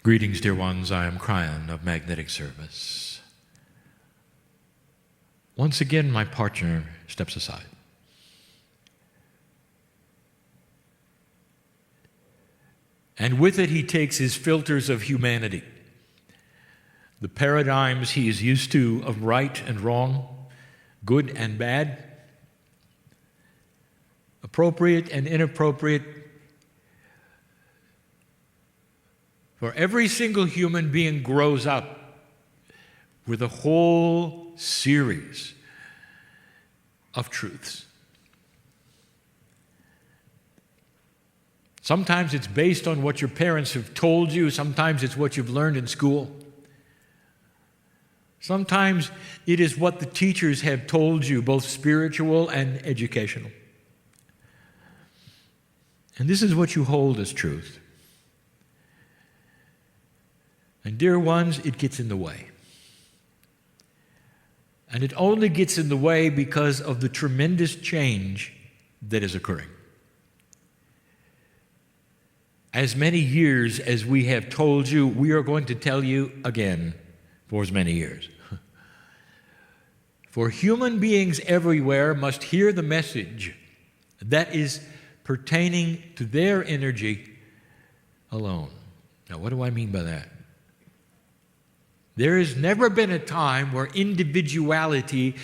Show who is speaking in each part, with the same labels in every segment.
Speaker 1: Greetings, dear ones. I am Kryon of Magnetic Service. Once again, my partner steps aside. And with it, he takes his filters of humanity, the paradigms he is used to of right and wrong, good and bad, appropriate and inappropriate. For every single human being grows up with a whole series of truths. Sometimes it's based on what your parents have told you. Sometimes it's what you've learned in school. Sometimes it is what the teachers have told you, both spiritual and educational. And this is what you hold as truth. And dear ones, it gets in the way. And it only gets in the way because of the tremendous change that is occurring. As many years as we have told you, we are going to tell you again for as many years. For human beings everywhere must hear the message that is pertaining to their energy alone. Now, what do I mean by that? There has never been a time where individuality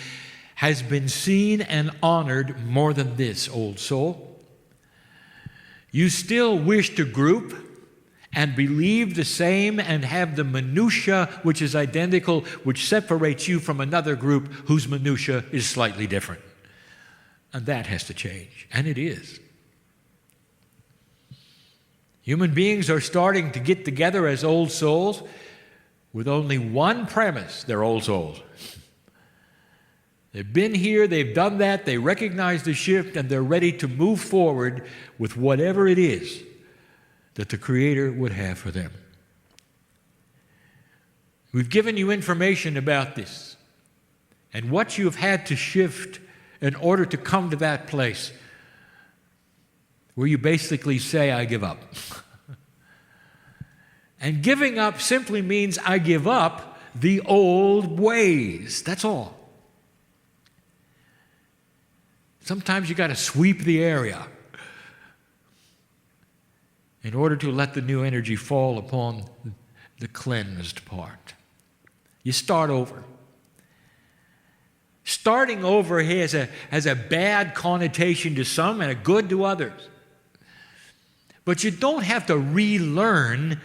Speaker 1: has been seen and honored more than this, old soul. You still wish to group and believe the same and have the minutia which is identical, which separates you from another group whose minutia is slightly different. And that has to change, and it is. Human beings are starting to get together as old souls with only one premise: they're old souls. They've been here, they've done that, they recognize the shift, and they're ready to move forward with whatever it is that the Creator would have for them. We've given you information about this and what you've had to shift in order to come to that place where you basically say, I give up. And giving up simply means I give up the old ways. That's all. Sometimes you got to sweep the area in order to let the new energy fall upon the cleansed part. You start over. Starting over has a bad connotation to some and a good to others. But you don't have to relearn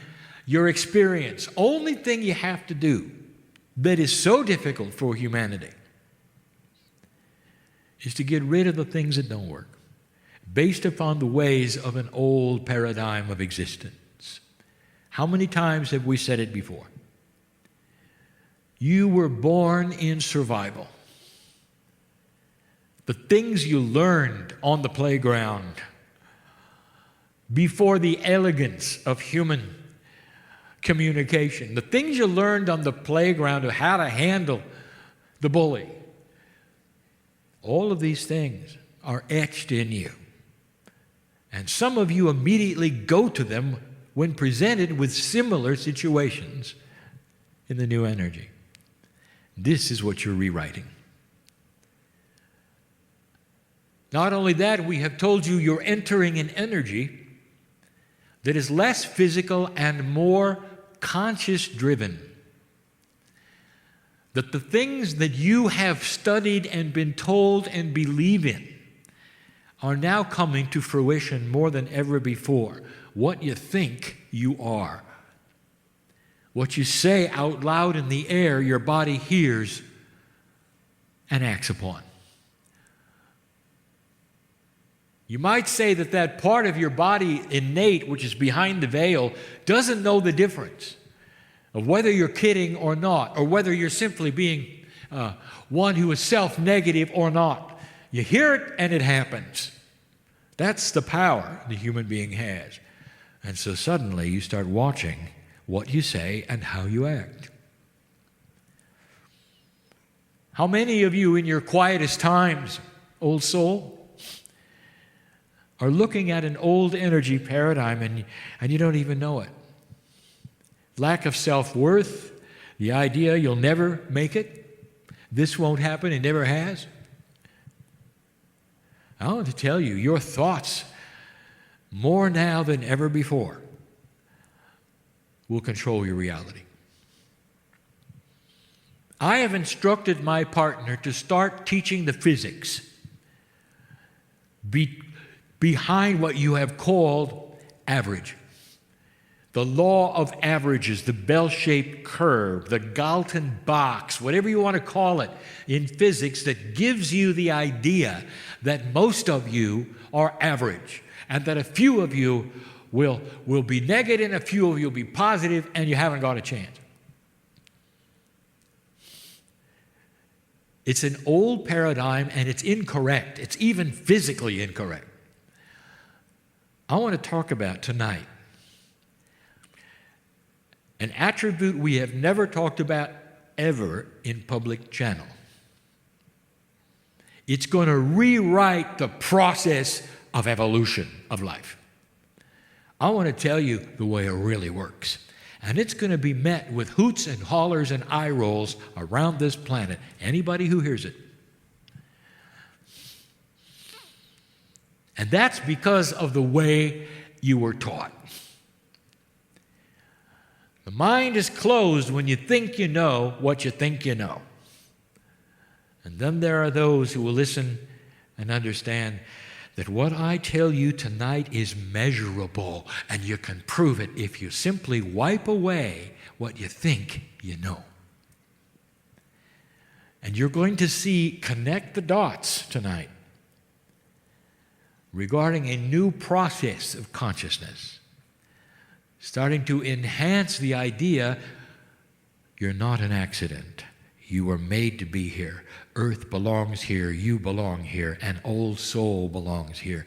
Speaker 1: your experience. Only thing you have to do that is so difficult for humanity is to get rid of the things that don't work, based upon the ways of an old paradigm of existence. How many times have we said it before? You were born in survival. The things you learned on the playground before the elegance of human communication, the things you learned on the playground of how to handle the bully, all of these things are etched in you. And some of you immediately go to them when presented with similar situations in the new energy. This is what you're rewriting. Not only that, we have told you you're entering an energy that is less physical and more conscious-driven. That the things that you have studied and been told and believe in are now coming to fruition more than ever before. What you think you are. What you say out loud in the air, your body hears and acts upon. You might say that that part of your body, innate, which is behind the veil, doesn't know the difference of whether you're kidding or not, or whether you're simply being one who is self-negative or not. You hear it and it happens. That's the power the human being has. And so suddenly you start watching what you say and how you act. How many of you in your quietest times, old soul, are looking at an old energy paradigm and you don't even know it? lack of self-worth, the idea you'll never make it, this won't happen, it never has. I want to tell you, your thoughts, more now than ever before, will control your reality. I have instructed my partner to start teaching the physics behind what you have called average. The law of averages, the bell-shaped curve, the Galton box, whatever you want to call it in physics, that gives you the idea that most of you are average and that a few of you will be negative, a few of you will be positive, and you haven't got a chance. It's an old paradigm, and it's incorrect. It's even physically incorrect. I want to talk about tonight an attribute we have never talked about ever in public channel. It's going to rewrite the process of evolution of life. I want to tell you the way it really works. And it's going to be met with hoots and hollers and eye rolls around this planet. Anybody who hears it. And that's because of the way you were taught. The mind is closed when you think you know what you think you know. And then there are those who will listen and understand that what I tell you tonight is measurable, and you can prove it if you simply wipe away what you think you know. And you're going to see, connect the dots tonight regarding a new process of consciousness, starting to enhance the idea you're not an accident. You were made to be here. Earth belongs here. You belong here. An old soul belongs here.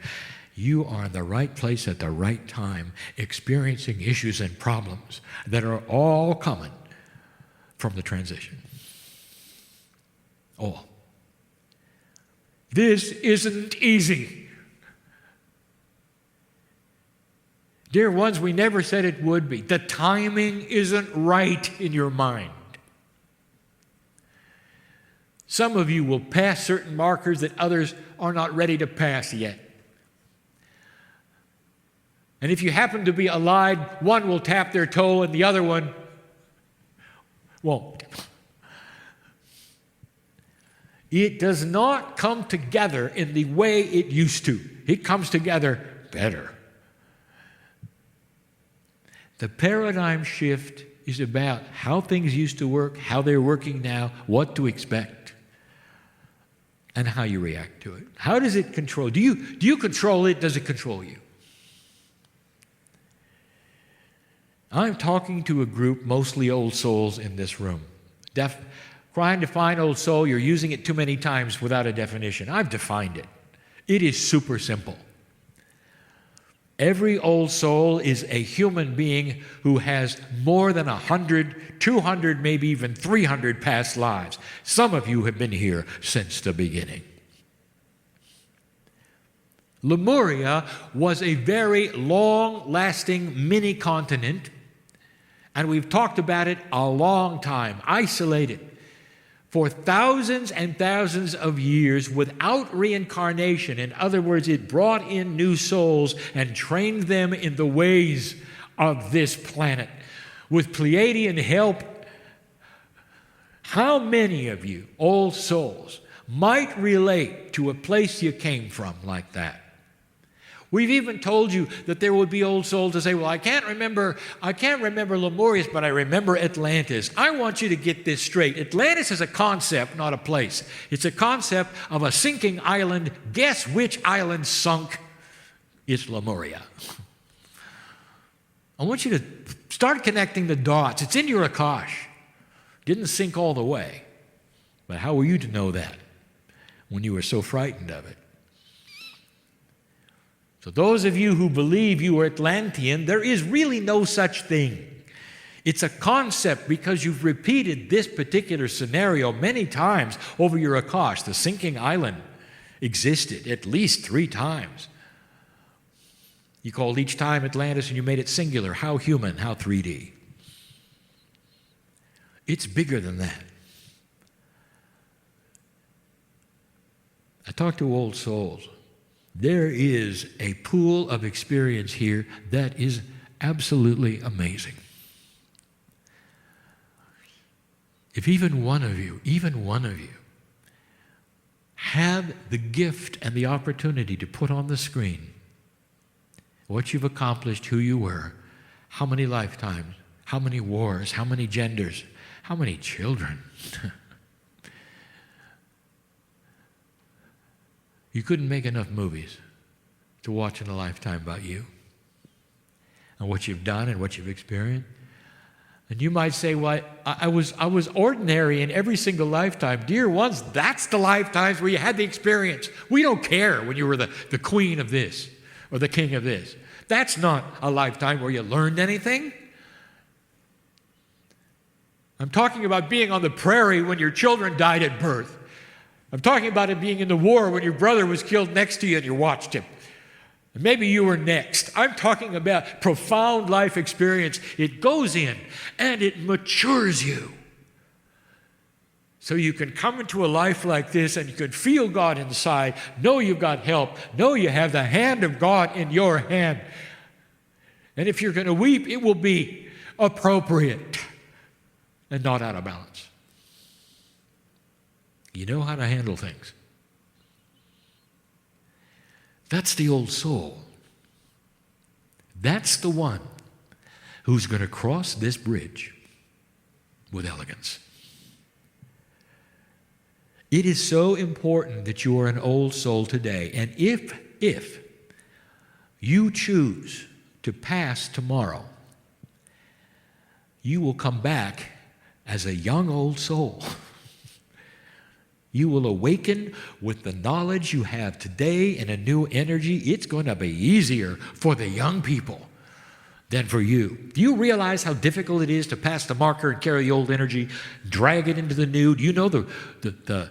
Speaker 1: You are in the right place at the right time, experiencing issues and problems that are all coming from the transition. All. This isn't easy. Dear ones, we never said it would be. The timing isn't right in your mind. Some of you will pass certain markers that others are not ready to pass yet. And if you happen to be allied, one will tap their toe and the other one won't. It does not come together in the way it used to. It comes together better. The paradigm shift is about how things used to work, how they're working now, what to expect, and how you react to it. How does it control? Do you control it? Does it control you? I'm talking to a group, mostly old souls in this room. Trying to define old soul, you're using it too many times without a definition. I've defined it. It is super simple. Every old soul is a human being who has more than 100, 200, maybe even 300 past lives. Some of you have been here since the beginning. Lemuria was a very long-lasting mini-continent, and we've talked about it a long time, isolated for thousands and thousands of years without reincarnation. In other words, it brought in new souls and trained them in the ways of this planet. With Pleiadian help, how many of you, old souls, might relate to a place you came from like that? We've even told you that there would be old souls to say, well, I can't remember Lemurius, but I remember Atlantis. I want you to get this straight. Atlantis is a concept, not a place. It's a concept of a sinking island. Guess which island sunk? It's Lemuria. I want you to start connecting the dots. It's in your Akash. Didn't sink all the way. But how were you to know that when you were so frightened of it? So those of you who believe you are Atlantean, there is really no such thing. It's a concept because you've repeated this particular scenario many times over your Akash. The sinking island existed at least 3 times. You called each time Atlantis and you made it singular. How human, how 3D. It's bigger than that. I talk to old souls. There is a pool of experience here that is absolutely amazing. If even one of you, have the gift and the opportunity to put on the screen what you've accomplished, who you were, how many lifetimes, how many wars, how many genders, how many children. You couldn't make enough movies to watch in a lifetime about you and what you've done and what you've experienced. And you might say, well, I was ordinary in every single lifetime. Dear ones, that's the lifetimes where you had the experience. We don't care when you were the queen of this or the king of this. That's not a lifetime where you learned anything. I'm talking about being on the prairie when your children died at birth. I'm talking about it being in the war when your brother was killed next to you and you watched him. And maybe you were next. I'm talking about profound life experience. It goes in and it matures you. So you can come into a life like this and you can feel God inside, know you've got help, know you have the hand of God in your hand. And if you're going to weep, it will be appropriate and not out of balance. You know how to handle things. That's the old soul. That's the one who's going to cross this bridge with elegance. It is so important that you are an old soul today. And if you choose to pass tomorrow, you will come back as a young old soul. You will awaken with the knowledge you have today in a new energy. It's going to be easier for the young people than for you. Do you realize how difficult it is to pass the marker and carry the old energy, drag it into the new? Do you know the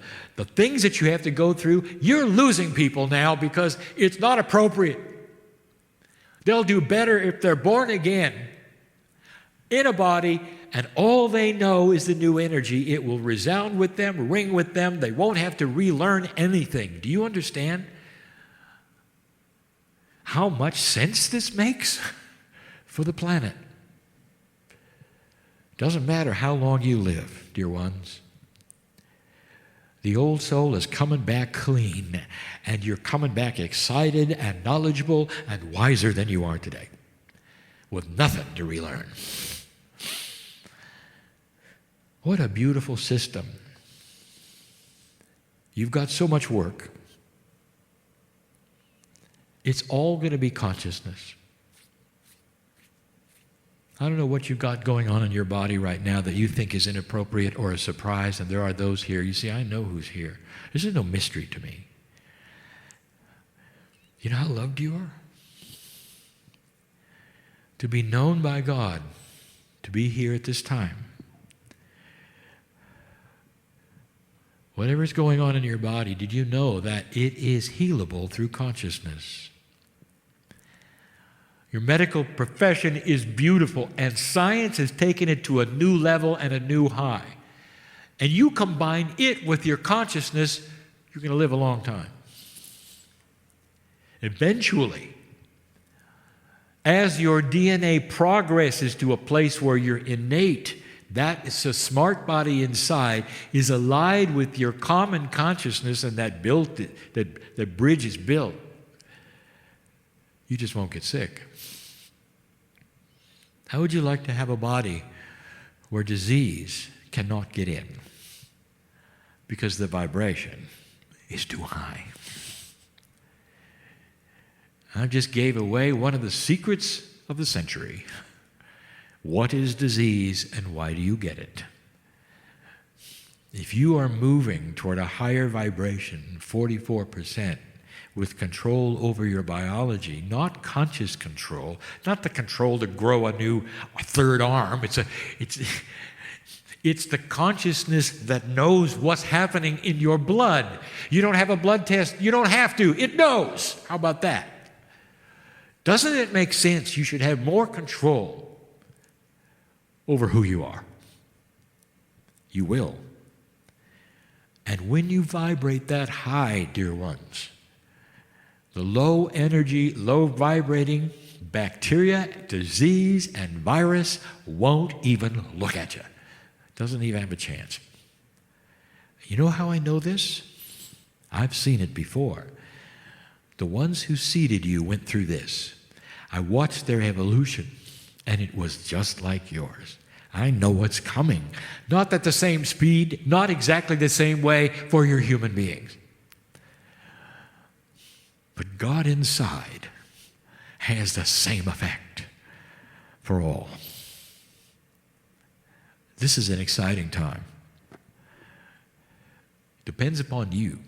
Speaker 1: things that you have to go through? You're losing people now because it's not appropriate. They'll do better if they're born again in a body, and all they know is the new energy. It will resound with them, ring with them. They won't have to relearn anything. Do you understand how much sense this makes for the planet? Doesn't matter how long you live, dear ones. The old soul is coming back clean, and you're coming back excited and knowledgeable and wiser than you are today, with nothing to relearn. What a beautiful system. You've got so much work. It's all going to be consciousness. I don't know what you've got going on in your body right now that you think is inappropriate or a surprise, and there are those here. You see, I know who's here. This is no mystery to me. You know how loved you are? To be known by God, to be here at this time. Whatever's going on in your body, did you know that it is healable through consciousness? Your medical profession is beautiful, and science has taken it to a new level and a new high. And you combine it with your consciousness, you're going to live a long time. Eventually, as your DNA progresses to a place where you're innate, that is a smart body inside is allied with your common consciousness, and that bridge is built. You just won't get sick. How would you like to have a body where disease cannot get in because the vibration is too high? I just gave away one of the secrets of the century. What is disease and why do you get it? If you are moving toward a higher vibration, 44%, with control over your biology, not conscious control, not the control to grow a third arm. It's the consciousness that knows what's happening in your blood. You don't have a blood test. You don't have to. It knows. How about that? Doesn't it make sense you should have more control over who you are? You will. And when you vibrate that high, dear ones, the low energy, low vibrating bacteria, disease, and virus won't even look at you. Doesn't even have a chance. You know how I know this? I've seen it before. The ones who seeded you went through this. I watched their evolution, and it was just like yours. I know what's coming. Not at the same speed, not exactly the same way for your human beings. But God inside has the same effect for all. This is an exciting time. Depends upon you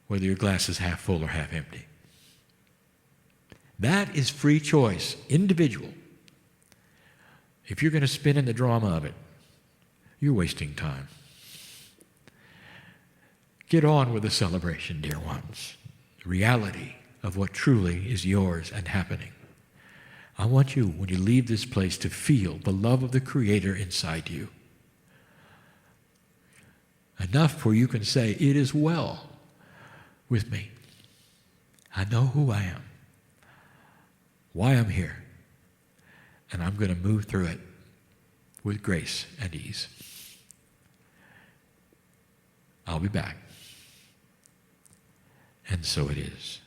Speaker 1: whether your glass is half full or half empty. That is free choice, individual. If you're going to spin in the drama of it, you're wasting time. Get on with the celebration, dear ones. The reality of what truly is yours and happening. I want you, when you leave this place, to feel the love of the Creator inside you. Enough where you can say, it is well with me. I know who I am, why I'm here, and I'm going to move through it with grace and ease. I'll be back. And so it is.